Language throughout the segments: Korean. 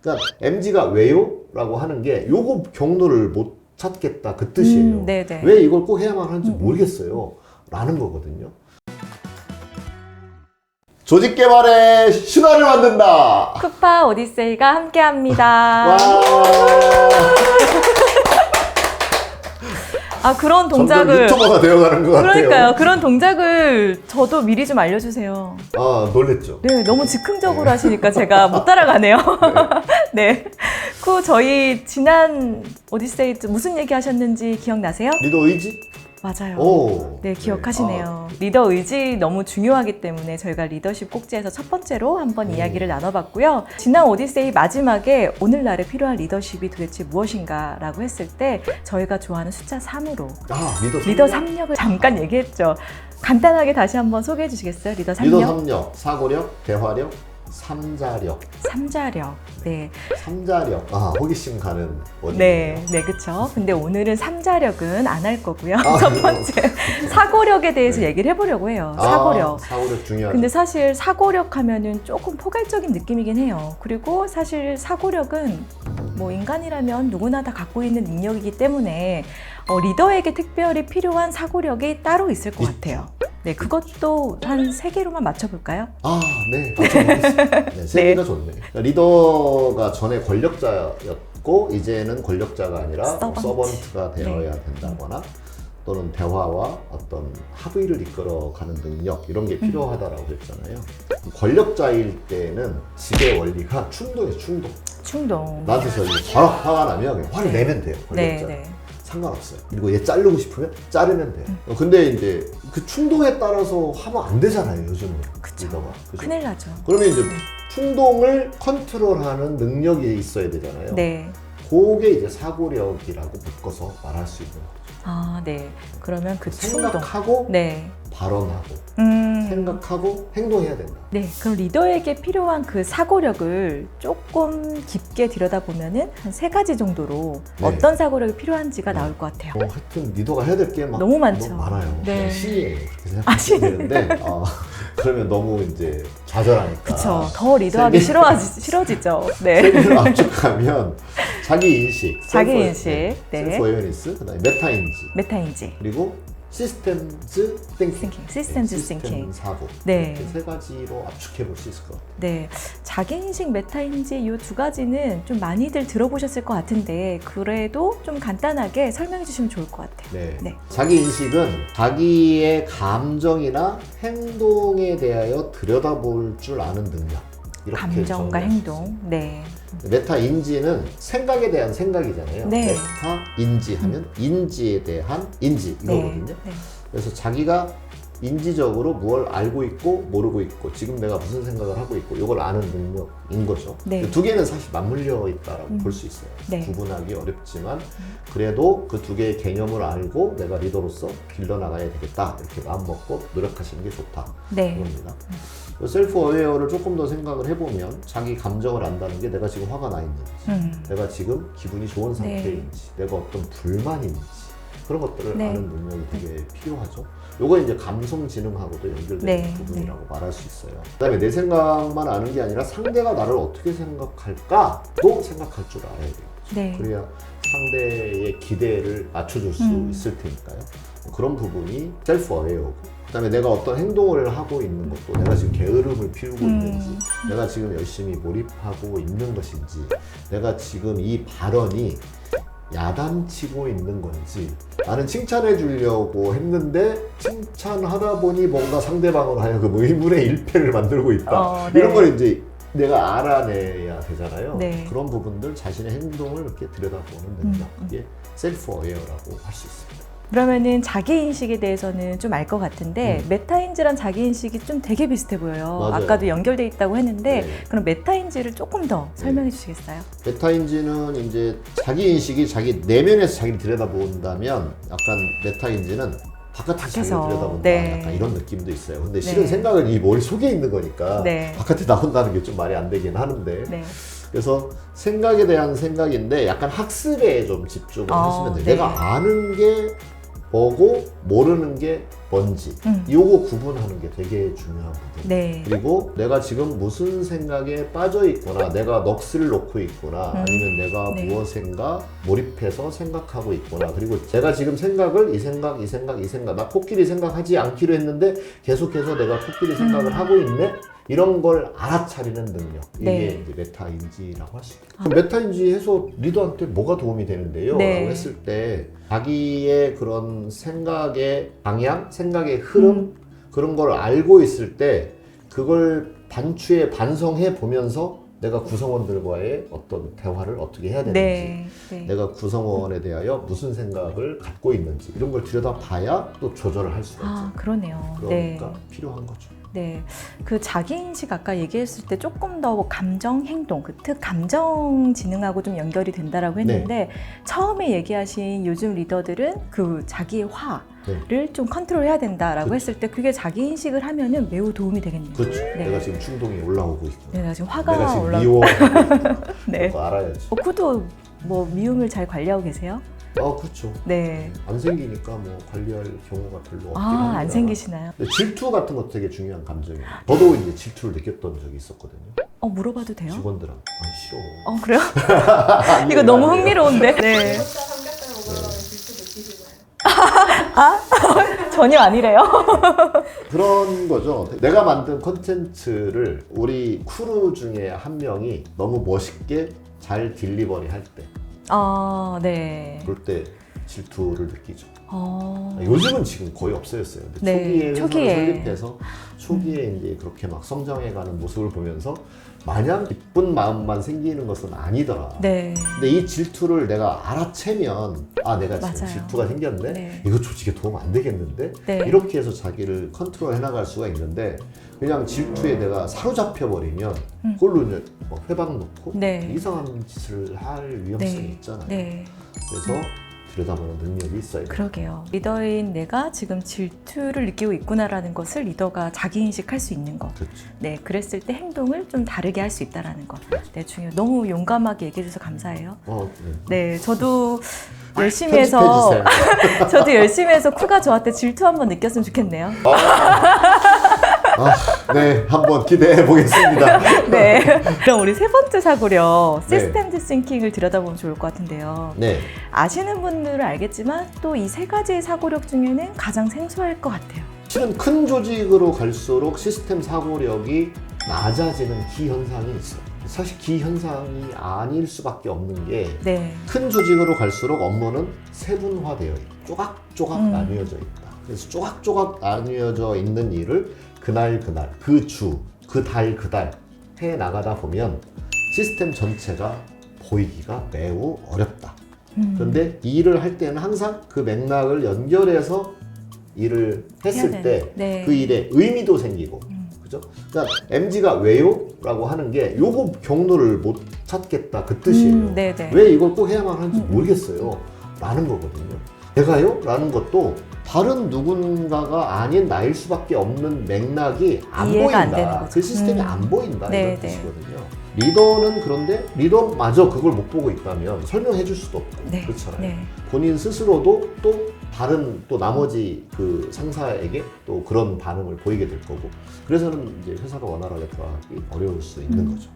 그러니까 MZ가 왜요? 라고 하는 게 요거 경로를 못 찾겠다 그 뜻이에요. 네네. 왜 이걸 꼭 해야만 하는지 모르겠어요. 라는 거거든요. 조직 개발의 신화를 만든다. 쿠파 오디세이가 함께합니다. 와. 아, 그런 점점 동작을. 유튜버가 되어가는 것 같아요. 그러니까요. 그런 동작을 저도 미리 좀 알려주세요. 아, 놀랬죠. 네, 너무 즉흥적으로 하시니까 제가 못 따라가네요. 네. 저희 지난 오디세이 때 무슨 얘기 하셨는지 기억나세요? 리더 의지? 맞아요. 오. 네, 기억하시네요. 리더 의지 너무 중요하기 때문에 저희가 리더십 꼭지에서 첫 번째로 한번 이야기를 나눠봤고요. 지난 오디세이 마지막에 오늘날에 필요한 리더십이 도대체 무엇인가 라고 했을 때 저희가 좋아하는 숫자 3으로 리더 3력을 잠깐 얘기했죠. 간단하게 다시 한번 소개해 주시겠어요? 리더 3력? 리더 3력, 사고력, 대화력, 삼자력. 삼자력. 네. 삼자력. 아, 호기심 가는 원이네요. 네, 네, 그쵸. 근데 오늘은 삼자력은 안 할 거고요. 아, 첫 번째, 사고력에 대해서 네. 얘기를 해보려고 해요. 사고력. 아, 사고력 중요하죠. 근데 사실 사고력 하면은 조금 포괄적인 느낌이긴 해요. 그리고 사실 사고력은 뭐 인간이라면 누구나 다 갖고 있는 능력이기 때문에 리더에게 특별히 필요한 사고력이 따로 있을 것 같아요. 네, 그것도 한 3개로만 맞춰볼까요? 아, 네. 맞춰보겠습니다. 네, 세 개가 좋네. 리더가 전에 권력자였고 이제는 권력자가 아니라 서번트가 되어야 된다거나 또는 대화와 어떤 합의를 이끌어가는 능력 이런 게 필요하다라고 했잖아요. 권력자일 때는 지배 원리가 충동이에요. 충동. 나한테 바로 화가 나면 그냥 화를 내면 돼요. 네, 권력자. 네. 상관없어요. 그리고 얘 자르고 싶으면 자르면 돼요. 근데 이제 그 충동에 따라서 하면 안 되잖아요, 요즘은. 그쵸. 리더가. 그죠? 큰일 나죠. 그러면 이제 충동을 컨트롤하는 능력이 있어야 되잖아요. 네. 그게 이제 사고력이라고 묶어서 말할 수 있는 거죠. 아, 네. 그러면 그 충동. 생각하고 네. 발언하고 생각하고 행동해야 된다. 네, 그럼 리더에게 필요한 그 사고력을 조금 깊게 들여다보면은 한 3가지 정도로 네. 어떤 사고력이 필요한지가 나올 것 같아요. 하여튼 리더가 해야 될 게 너무 많죠. 너무 많아요. 네. 신이에요. 그렇게 생각하시면 되는데 그러면 너무 이제 좌절하니까. 그쵸. 더 리더하기 싫어지죠. 네. 세계를 압축하면 자기 인식, 자기 인식, 네. 셀프 어웨어니스, 그다음에 메타인지, 메타인지. 그리고 시스템즈 띵킹, 시스템즈 시스템 띵킹. 사고. 네. 이렇게 3가지로 압축해 볼 수 있을 것 같아요. 네, 자기인식, 메타인지 이 2가지는 좀 많이들 들어보셨을 것 같은데 그래도 좀 간단하게 설명해 주시면 좋을 것 같아요. 네. 네. 자기 인식은 자기의 감정이나 행동에 대하여 들여다볼 줄 아는 능력. 이렇게 감정과 정의할 수 행동. 있어요. 네. 메타 인지는 생각에 대한 생각이잖아요. 네. 메타 인지하면 인지에 대한 인지 이거거든요. 네. 그래서 자기가 인지적으로 뭘 알고 있고 모르고 있고 지금 내가 무슨 생각을 하고 있고 이걸 아는 능력인 거죠. 네. 2개는 사실 맞물려 있다라고 볼 수 있어요. 네. 구분하기 어렵지만 그래도 그 2개의 개념을 알고 내가 리더로서 길러나가야 되겠다 이렇게 마음먹고 노력하시는 게 좋다. 네. 그겁니다. 셀프 어웨어를 조금 더 생각을 해보면 자기 감정을 안다는 게 내가 지금 화가 나 있는지 내가 지금 기분이 좋은 상태인지 내가 어떤 불만이 있는지 그런 것들을 네. 아는 능력이 되게 필요하죠. 요거 이제 감성지능하고도 연결되는 네. 부분이라고 말할 수 있어요. 그다음에 내 생각만 아는 게 아니라 상대가 나를 어떻게 생각할까도 생각할 줄 알아야 돼요. 네. 그래야 상대의 기대를 맞춰줄 수 있을 테니까요. 그런 부분이 셀프 어웨어고 그다음에 내가 어떤 행동을 하고 있는 것도 내가 지금 게으름을 피우고 있는지 내가 지금 열심히 몰입하고 있는 것인지 내가 지금 이 발언이 야단치고 있는 건지 나는 칭찬해 주려고 했는데 칭찬하다 보니 뭔가 상대방으로 하여금 의문의 일패를 만들고 있다. 네. 이런 걸 이제 내가 알아내야 되잖아요. 네. 그런 부분들 자신의 행동을 이렇게 들여다보는 능력 그게 셀프 어웨어라고 할 수 있습니다. 그러면은 자기인식에 대해서는 좀 알 것 같은데 메타인지랑 자기인식이 좀 되게 비슷해 보여요. 맞아요. 아까도 연결돼 있다고 했는데 네. 그럼 메타인지를 조금 더 설명해 주시겠어요? 메타인지는 이제 자기 인식이 자기 내면에서 자기를 들여다본다면 약간 메타인지는 바깥에서 자기를 들여다본다 네. 약간 이런 느낌도 있어요. 근데 실은 네. 생각은 이 머릿속에 있는 거니까 네. 바깥에 나온다는 게 좀 말이 안 되긴 하는데 네. 그래서 생각에 대한 생각인데 약간 학습에 좀 집중을 하시면 돼요. 네. 내가 아는 게 뭐고 모르는 게 뭔지 요거 구분하는 게 되게 중요하거든요. 네. 그리고 내가 지금 무슨 생각에 빠져 있거나 내가 넋을 놓고 있거나 아니면 내가 네. 무엇인가 몰입해서 생각하고 있거나 그리고 제가 지금 생각을 이 생각 나 코끼리 생각하지 않기로 했는데 계속해서 내가 코끼리 생각을 하고 있네? 이런 걸 알아차리는 능력 이게 네. 이제 메타인지라고 할 수 있겠죠. 그럼 메타인지 해서 리더한테 뭐가 도움이 되는데요? 네. 라고 했을 때 자기의 그런 생각의 방향, 생각의 흐름 그런 걸 알고 있을 때 그걸 반추에 반성해 보면서 내가 구성원들과의 어떤 대화를 어떻게 해야 되는지 네. 네. 내가 구성원에 대하여 무슨 생각을 갖고 있는지 이런 걸 들여다봐야 또 조절을 할 수가 있죠. 그러네요. 그러니까 네. 필요한 거죠. 네, 그 자기인식 아까 얘기했을 때 조금 더 감정 행동, 그 감정 지능하고 좀 연결이 된다라고 했는데 처음에 얘기하신 요즘 리더들은 그 자기의 화를 좀 컨트롤해야 된다라고 했을 때 그게 자기인식을 하면은 매우 도움이 되겠네요. 그렇죠. 네. 내가 지금 충동이 올라오고 있고 네, 내가 지금 화가 내가 지금 올라. 미워하고 네. 그거 알아야지. 쿠도 뭐 미움을 잘 관리하고 계세요? 그렇죠. 네. 안 생기니까 뭐 관리할 경우가 별로 없긴 안 합니다. 생기시나요? 근데 질투 같은 것도 되게 중요한 감정이에요. 저도 이제 질투를 느꼈던 적이 있었거든요. 물어봐도 돼요? 직원들한테 싫어. 그래요? 이거 너무 흥미로운데? 네. 삼각형으로 올라가면 질투 느끼시나요? 전혀 아니래요. 그런 거죠. 내가 만든 컨텐츠를 우리 크루 중에 한 명이 너무 멋있게 잘 딜리버리 할 때, 네. 그럴 때 질투를 느끼죠. 어. 요즘은 지금 거의 없어졌어요. 근데 네, 초기에 회사를 초기에. 설립해서 초기에 이제 그렇게 막 성장해가는 모습을 보면서 마냥 기쁜 마음만 생기는 것은 아니더라. 네. 근데 이 질투를 내가 알아채면 내가 지금 맞아요. 질투가 생겼네? 네. 이거 조직에 도움 안 되겠는데? 네. 이렇게 해서 자기를 컨트롤 해나갈 수가 있는데 그냥 질투에 내가 사로잡혀버리면 그걸로 이제 뭐 회방 놓고 네. 이상한 짓을 할 위험성이 네. 있잖아요. 네. 그래서 들여다보는 능력이 있어야 돼요. 그러게요. 리더인 내가 지금 질투를 느끼고 있구나라는 것을 리더가 자기 인식할 수 있는 것. 그렇죠. 네, 그랬을 때 행동을 좀 다르게 할 수 있다라는 것. 네, 중요해요. 너무 용감하게 얘기해 주셔서 감사해요. 네. 네, 저도 열심히 해서 편집해주세요. 저도 열심히 해서 쿠가 저한테 질투 한번 느꼈으면 좋겠네요. 네, 한번 기대해 보겠습니다. 네. 그럼 우리 세 번째 사고력, 네. 시스템즈 싱킹을 들여다보면 좋을 것 같은데요. 네, 아시는 분들은 알겠지만 또 이 세 가지의 사고력 중에는 가장 생소할 것 같아요. 실은 큰 조직으로 갈수록 시스템 사고력이 낮아지는 기현상이 있어요. 사실 기현상이 아닐 수밖에 없는 게 네. 큰 조직으로 갈수록 업무는 세분화되어 있고 쪼각쪼각 나뉘어져 있다. 그래서 쪼각쪼각 나뉘어져 있는 일을 그날, 그 주, 그 달 해 나가다 보면 시스템 전체가 보이기가 매우 어렵다. 그런데 이 일을 할 때는 항상 그 맥락을 연결해서 일을 했을 해야 때 되는, 네. 그 일에 의미도 생기고 그죠? 그러니까 MG가 왜요? 라고 하는 게 요거 경로를 못 찾겠다 그 뜻이에요. 네네. 왜 이걸 꼭 해야만 하는지 모르겠어요 라는 거거든요. 내가요? 라는 것도 다른 누군가가 아닌 나일 수밖에 없는 맥락이 안 이해가 안 되는 보인다. 거죠. 그 시스템이 안 보인다. 네, 이런 네. 뜻이거든요. 리더는 그런데 리더마저 그걸 못 보고 있다면 설명해 줄 수도 없고 네. 그렇잖아요. 네. 본인 스스로도 또 다른 또 나머지 그 상사에게 또 그런 반응을 보이게 될 거고 그래서는 이제 회사가 원활하게 돌아가기 어려울 수 있는 거죠.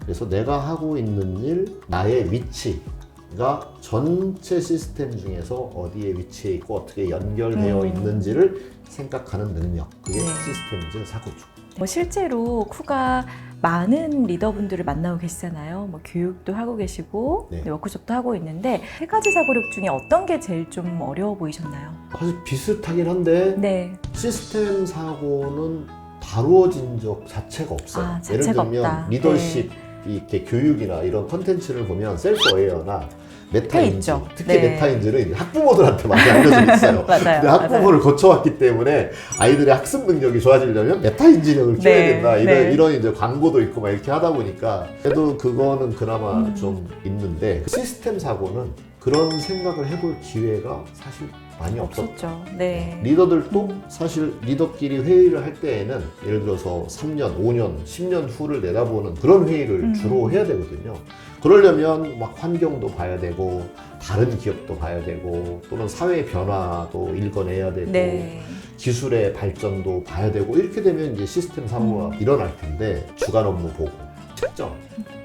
그래서 내가 하고 있는 일, 나의 위치가 전체 시스템 중에서 어디에 위치해 있고 어떻게 연결되어 있는지를 생각하는 능력 그게 네. 시스템즈 사고죠. 뭐 실제로 쿠가 많은 리더분들을 만나고 계시잖아요. 뭐 교육도 하고 계시고 네. 워크숍도 하고 있는데 세 가지 사고력 중에 어떤 게 제일 좀 어려워 보이셨나요? 사실 비슷하긴 한데 네. 시스템 사고는 다루어진 적 자체가 없어요. 예를 자체가 들면 없다. 리더십 이렇게 교육이나 이런 컨텐츠를 보면 셀프 어웨어나 메타인지, 있죠. 특히 네. 메타인지는 학부모들한테 많이 알려져 있어요. 맞아요. 근데 학부모를 거쳐왔기 때문에 아이들의 학습 능력이 좋아지려면 메타인지력을 키워야 네, 된다. 네. 이런 이제 광고도 있고 막 이렇게 하다 보니까 그래도 그거는 그나마 좀 있는데 시스템 사고는 그런 생각을 해볼 기회가 사실 많이 없었다. 없었죠. 네. 리더들도 사실 리더끼리 회의를 할 때에는 예를 들어서 3년, 5년, 10년 후를 내다보는 그런 회의를 주로 해야 되거든요. 그러려면 막 환경도 봐야 되고 다른 기업도 봐야 되고 또는 사회 변화도 읽어내야 되고 네. 기술의 발전도 봐야 되고 이렇게 되면 이제 시스템 사고가 일어날 텐데 주간 업무 보고 측정,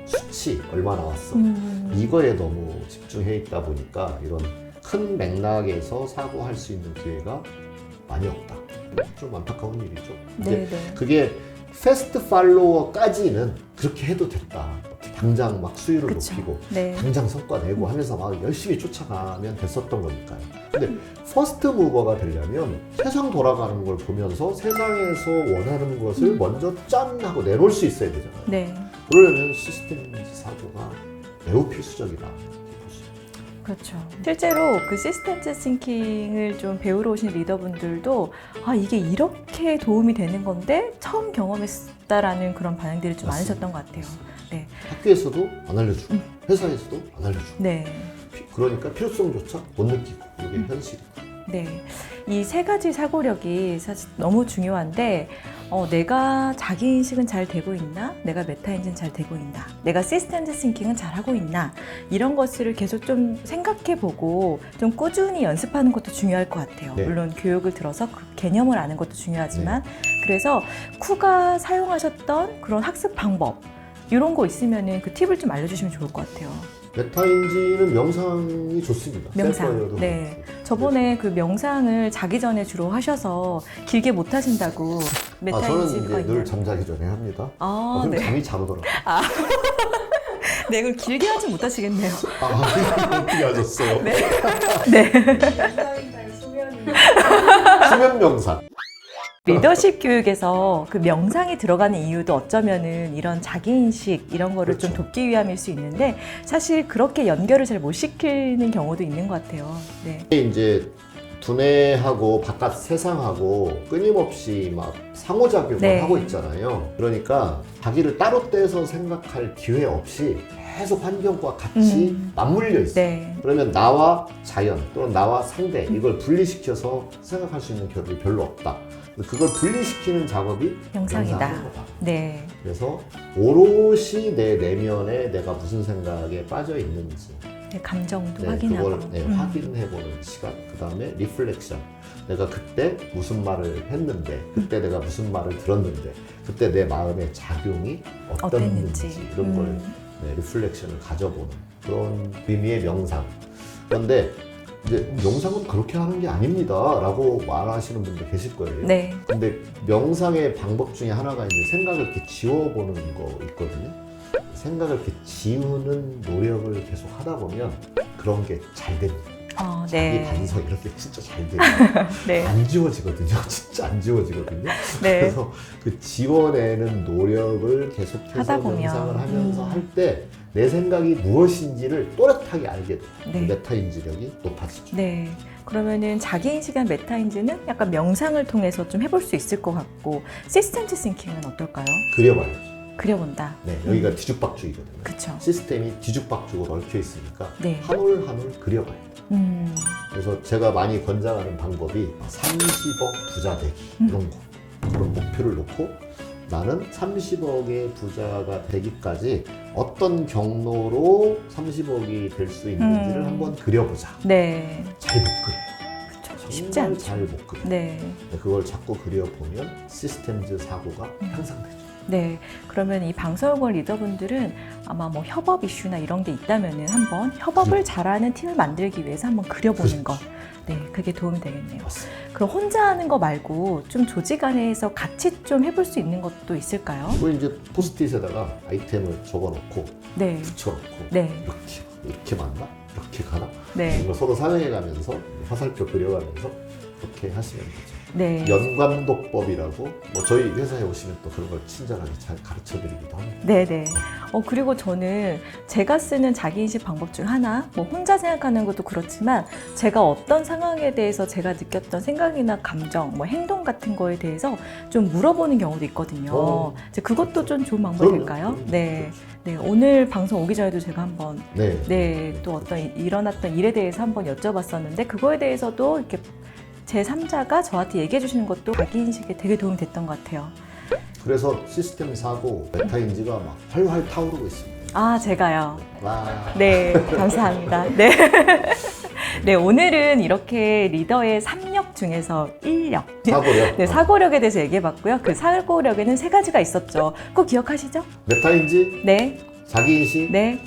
수치 얼마 나왔어 이거에 너무 집중해 있다 보니까 이런 큰 맥락에서 사고할 수 있는 기회가 많이 없다. 좀 안타까운 일이죠. 네, 이제 네. 그게 패스트 팔로워까지는 그렇게 해도 됐다. 당장 막 수율을 그쵸. 높이고 네. 당장 성과 내고 하면서 막 열심히 쫓아가면 됐었던 거니까요. 근데 퍼스트 무버가 되려면 세상 돌아가는 걸 보면서 세상에서 원하는 것을 먼저 짠 하고 내놓을 수 있어야 되잖아요. 네. 그러려면 시스템 사고가 매우 필수적이다. 그렇죠. 실제로 그 시스템즈 싱킹을 좀 배우러 오신 리더분들도 아, 이게 이렇게 도움이 되는 건데 처음 경험했다라는 그런 반응들이 좀 맞습니다. 많으셨던 것 같아요. 네. 학교에서도 안 알려주고 회사에서도 안 알려주고 네. 그러니까 필요성조차 못 느끼고 이게 현실이다. 네. 이 세 가지 사고력이 사실 너무 중요한데 내가 자기인식은 잘 되고 있나? 내가 메타인지는 잘 되고 있나? 내가 시스템즈 싱킹은 잘 하고 있나? 이런 것들을 계속 좀 생각해보고 좀 꾸준히 연습하는 것도 중요할 것 같아요. 네. 물론 교육을 들어서 그 개념을 아는 것도 중요하지만 그래서 쿠가 사용하셨던 그런 학습 방법 이런 거 있으면은 그 팁을 좀 알려주시면 좋을 것 같아요. 메타인지는 명상이 좋습니다. 명상. 셀프웨어도 네. 그렇고. 저번에 그 명상을 자기 전에 주로 하셔서 길게 못 하신다고 저는 메타인지가 이제 늘 있나요? 잠자기 전에 합니다. 아, 그럼 네. 잠이 잘 오더라고요. 네, 그럼 길게 하진 못하시겠네요. 어떻게 하셨어요? 네. 연사인자의 수면이 수면 명상. 리더십 교육에서 그 명상이 들어가는 이유도 어쩌면은 이런 자기인식 이런 거를 좀 그렇죠. 돕기 위함일 수 있는데 사실 그렇게 연결을 잘 못 시키는 경우도 있는 것 같아요. 네. 이제 두뇌하고 바깥 세상하고 끊임없이 막 상호작용을 네. 하고 있잖아요. 그러니까 자기를 따로 떼서 생각할 기회 없이 계속 환경과 같이 맞물려 있어요. 네. 그러면 나와 자연 또는 나와 상대 이걸 분리시켜서 생각할 수 있는 기회이 별로 없다. 그걸 분리시키는 작업이 명상이다. 명상하는 거다. 네. 그래서 오롯이 내 내면에 내가 무슨 생각에 빠져 있는지 네, 감정도 네, 확인하고. 그걸 확인해보는 시간. 그 다음에 리플렉션. 내가 그때 무슨 말을 했는데, 그때 내가 무슨 말을 들었는데, 그때 내 마음의 작용이 어땠는지 어땠는지. 이런 걸 리플렉션을 가져보는 그런 의미의 명상. 그런데 이제 명상은 그렇게 하는 게 아닙니다라고 말하시는 분도 계실 거예요. 네. 근데 명상의 방법 중에 하나가 이제 생각을 이렇게 지워보는 거 있거든요. 생각을 이렇게 지우는 노력을 계속 하다 보면 그런 게 잘 됩니다. 자기 네. 반성 이런 게 진짜 잘 돼요. 네. 안 지워지거든요. 진짜 안 지워지거든요. 네. 그래서 그 지워내는 노력을 계속해서 하다 보면. 명상을 하면서 할 때 내 생각이 무엇인지를 또렷하게 알게 돼요. 네. 그 메타인지력이 높아지죠. 네. 그러면은 자기인식이나 메타인지는 약간 명상을 통해서 좀 해볼 수 있을 것 같고 시스템즈 싱킹은 어떨까요? 그려봐야죠. 그려본다. 네, 여기가 뒤죽박죽이거든요. 그쵸. 시스템이 뒤죽박죽으로 얽혀 있으니까 네. 한 올 한 올 그려봐야 돼요. 그래서 제가 많이 권장하는 방법이 30억 부자 되기 이런 거 그런 목표를 놓고 나는 30억의 부자가 되기까지 어떤 경로로 30억이 될 수 있는지를 한번 그려보자. 네. 잘 못 그려요. 그쵸. 쉽지 정말 않죠. 잘 못 그려요. 네. 그걸 자꾸 그려보면 시스템즈 사고가 향상되죠. 네. 그러면 이 방송학원 리더분들은 아마 뭐 협업 이슈나 이런 게 있다면은 한번 협업을 잘하는 팀을 만들기 위해서 한번 그려보는 거. 네. 그게 도움이 되겠네요. 맞습니다. 그럼 혼자 하는 거 말고 좀 조직 안에서 같이 좀 해볼 수 있는 것도 있을까요? 그리고 이제 포스트잇에다가 아이템을 적어놓고 네. 붙여놓고 네. 이렇게 맞나? 이렇게 가나? 네. 이거 서로 상의해가면서 화살표 그려가면서 그렇게 하시면 되죠. 네. 연관도법이라고 뭐 저희 회사에 오시면 또 그런 걸 친절하게 잘 가르쳐드리기도 합니다. 네네. 그리고 저는 제가 쓰는 자기인식 방법 중 하나, 뭐 혼자 생각하는 것도 그렇지만 제가 어떤 상황에 대해서 제가 느꼈던 생각이나 감정, 뭐 행동 같은 거에 대해서 좀 물어보는 경우도 있거든요. 이제 그것도 좀 좋은 방법일까요? 네. 네. 오늘 방송 오기 전에도 제가 한번 네. 또 어떤 일어났던 일에 대해서 한번 여쭤봤었는데 그거에 대해서도 이렇게 제3자가 저한테 얘기해 주시는 것도 자기인식에 되게 도움이 됐던 것 같아요. 그래서 시스템 사고 메타인지가 막 활활 타오르고 있습니다. 아, 제가요. 와. 네, 감사합니다. 네. 네, 오늘은 이렇게 리더의 3력 중에서 1력. 사고력. 네, 사고력에 대해서 얘기해 봤고요. 그 사고력에는 3가지가 있었죠. 꼭 기억하시죠? 메타인지, 네, 자기인식, 네,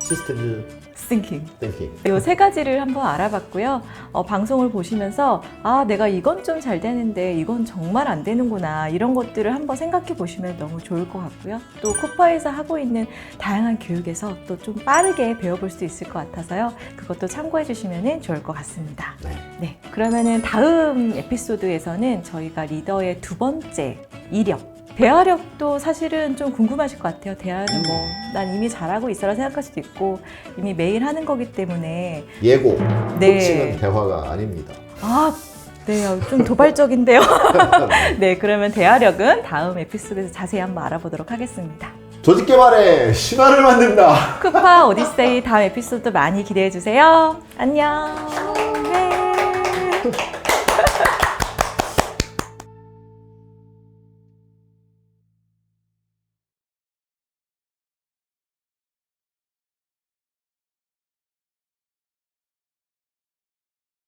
시스템 thinking. 땡킹. 이 3가지를 한번 알아봤고요. 방송을 보시면서 아, 내가 이건 좀 잘 되는데 이건 정말 안 되는구나 이런 것들을 한번 생각해 보시면 너무 좋을 것 같고요. 또 코파에서 하고 있는 다양한 교육에서 또 좀 빠르게 배워볼 수 있을 것 같아서요. 그것도 참고해 주시면 좋을 것 같습니다. 네. 네, 그러면은 다음 에피소드에서는 저희가 리더의 2번째 이력 대화력도 사실은 좀 궁금하실 것 같아요. 대화는 뭐 난 이미 잘하고 있어라 생각할 수도 있고 이미 매일 하는 거기 때문에 예고. 네. 코칭은 대화가 아닙니다. 아, 네, 좀 도발적인데요. 네, 그러면 대화력은 다음 에피소드에서 자세히 한번 알아보도록 하겠습니다. 조직 개발의 신화를 만든다. 쿠파 오디세이 다음 에피소드 많이 기대해 주세요. 안녕. 네.